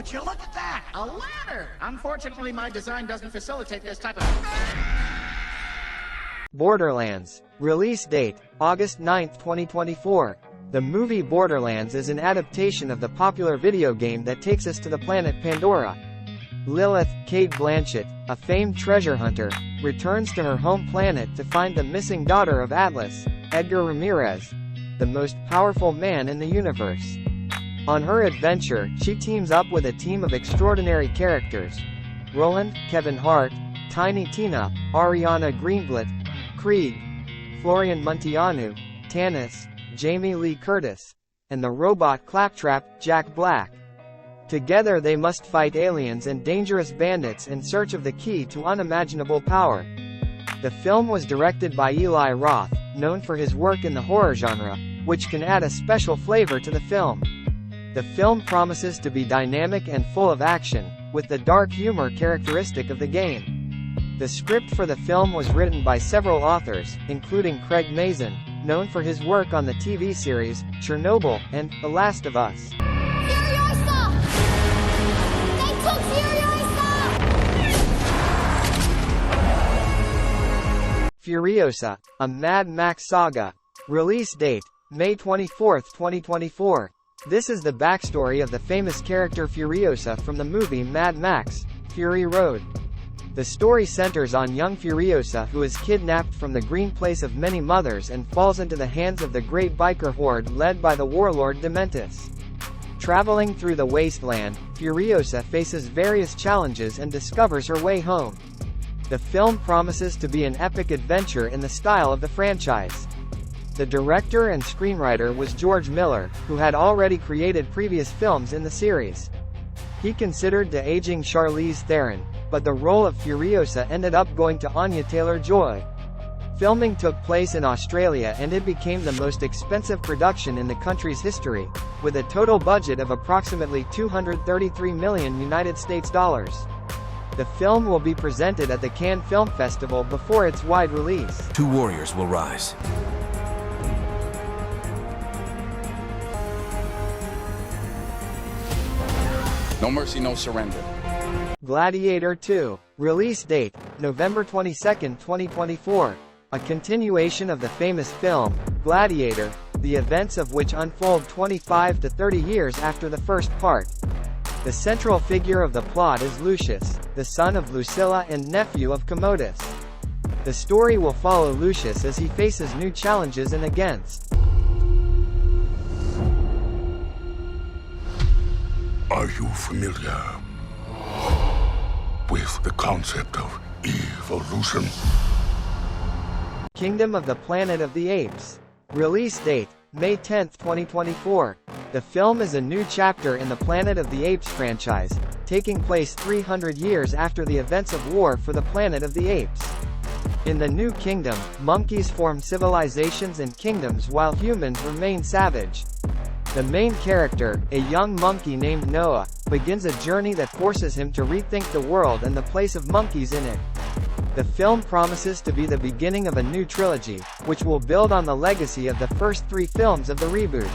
Would you look at that? A ladder! Unfortunately, my design doesn't facilitate this type of... Borderlands. Release date, August 9, 2024. The movie Borderlands is an adaptation of the popular video game that takes us to the planet Pandora. Lilith, Cate Blanchett, a famed treasure hunter, returns to her home planet to find the missing daughter of Atlas, Edgar Ramirez, the most powerful man in the universe. On her adventure, she teams up with a team of extraordinary characters: Roland, Kevin Hart, Tiny Tina, Ariana Greenblatt, Krieg, Florian Munteanu, Tannis, Jamie Lee Curtis, and the robot Claptrap, Jack Black. Together they must fight aliens and dangerous bandits in search of the key to unimaginable power. The film was directed by Eli Roth, known for his work in the horror genre, which can add a special flavor to the film. The film promises to be dynamic and full of action, with the dark humor characteristic of the game. The script for the film was written by several authors, including Craig Mazin, known for his work on the TV series Chernobyl and The Last of Us. Furiosa! They took Furiosa, Furiosa! a Mad Max saga. Release date, May 24, 2024. This is the backstory of the famous character Furiosa from the movie Mad Max, Fury Road. The story centers on young Furiosa, who is kidnapped from the green place of many mothers and falls into the hands of the great biker horde led by the warlord Dementus. Traveling through the wasteland, Furiosa faces various challenges and discovers her way home. The film promises to be an epic adventure in the style of the franchise. The director and screenwriter was George Miller, who had already created previous films in the series. He considered de-aging Charlize Theron, but the role of Furiosa ended up going to Anya Taylor-Joy. Filming took place in Australia and it became the most expensive production in the country's history, with a total budget of approximately $233 million United States dollars. The film will be presented at the Cannes Film Festival before its wide release. Two warriors will rise. No mercy, no surrender. Gladiator 2. Release date, November 22, 2024. A continuation of the famous film, Gladiator, the events of which unfold 25 to 30 years after the first part. The central figure of the plot is Lucius, the son of Lucilla and nephew of Commodus. The story will follow Lucius as he faces new challenges and against. Are you familiar with the concept of evolution? Kingdom of the Planet of the Apes. Release date, May 10, 2024. The film is a new chapter in the Planet of the Apes franchise, taking place 300 years after the events of War for the Planet of the Apes. In the new kingdom, monkeys form civilizations and kingdoms while humans remain savage. The main character, a young monkey named Noah, begins a journey that forces him to rethink the world and the place of monkeys in it. The film promises to be the beginning of a new trilogy, which will build on the legacy of the first three films of the reboot.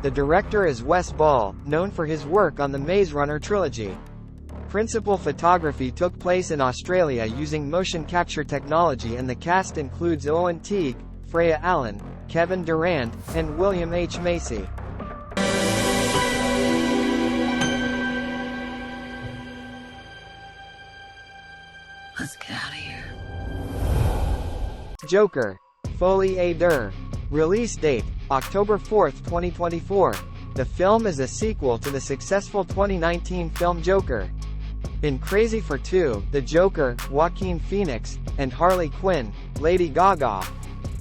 The director is Wes Ball, known for his work on the Maze Runner trilogy. Principal photography took place in Australia using motion capture technology, and the cast includes Owen Teague, Freya Allen, Kevin Durand, and William H. Macy. Let's get out of here. Joker. Folie à Deux. Release date, October 4, 2024. The film is a sequel to the successful 2019 film Joker. In Crazy for Two, the Joker, Joaquin Phoenix, and Harley Quinn, Lady Gaga,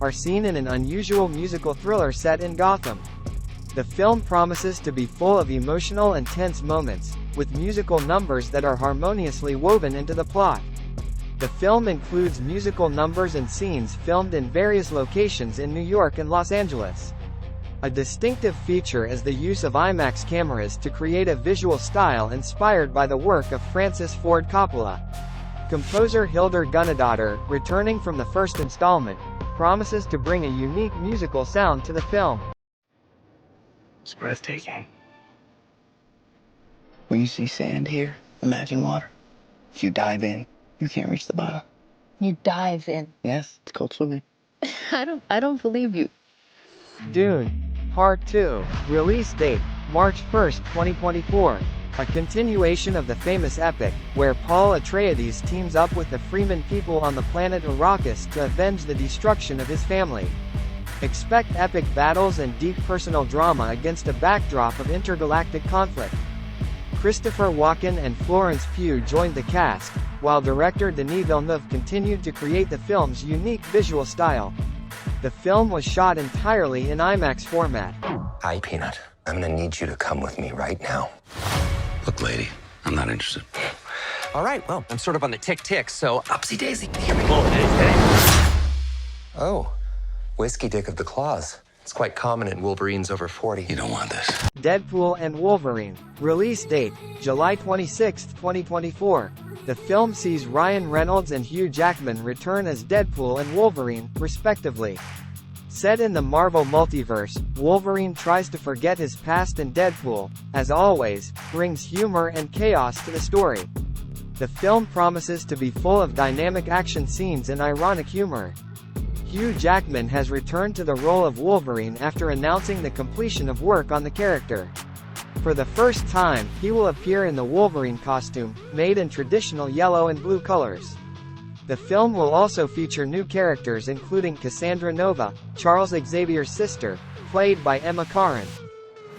are seen in an unusual musical thriller set in Gotham. The film promises to be full of emotional and tense moments, with musical numbers that are harmoniously woven into the plot. The film includes musical numbers and scenes filmed in various locations in New York and Los Angeles. A distinctive feature is the use of IMAX cameras to create a visual style inspired by the work of Francis Ford Coppola. Composer Hildur Gunnadóttir, returning from the first installment, promises to bring a unique musical sound to the film. It's breathtaking. When you see sand here, imagine water. If you dive in, you can't reach the bottom. You dive in. Yes, it's called swimming. I don't believe you. Dune. Part 2. Release date, March 1st, 2024. A continuation of the famous epic, where Paul Atreides teams up with the Freeman people on the planet Arrakis to avenge the destruction of his family. Expect epic battles and deep personal drama against a backdrop of intergalactic conflict. Christopher Walken and Florence Pugh joined the cast, while director Denis Villeneuve continued to create the film's unique visual style. The film was shot entirely in IMAX format. Hi, Peanut. I'm gonna need you to come with me right now. Look, lady, I'm not interested. All right, well, I'm sort of on the tick-tick, so upsy-daisy. Here we go. Oh, whiskey dick of the claws. It's quite common in Wolverines over 40. You don't want this. Deadpool and Wolverine. Release date, July 26, 2024. The film sees Ryan Reynolds and Hugh Jackman return as Deadpool and Wolverine, respectively. Set in the Marvel Multiverse, Wolverine tries to forget his past and Deadpool, as always, brings humor and chaos to the story. The film promises to be full of dynamic action scenes and ironic humor. Hugh Jackman has returned to the role of Wolverine after announcing the completion of work on the character. For the first time, he will appear in the Wolverine costume, made in traditional yellow and blue colors. The film will also feature new characters including Cassandra Nova, Charles Xavier's sister, played by Emma Corrin.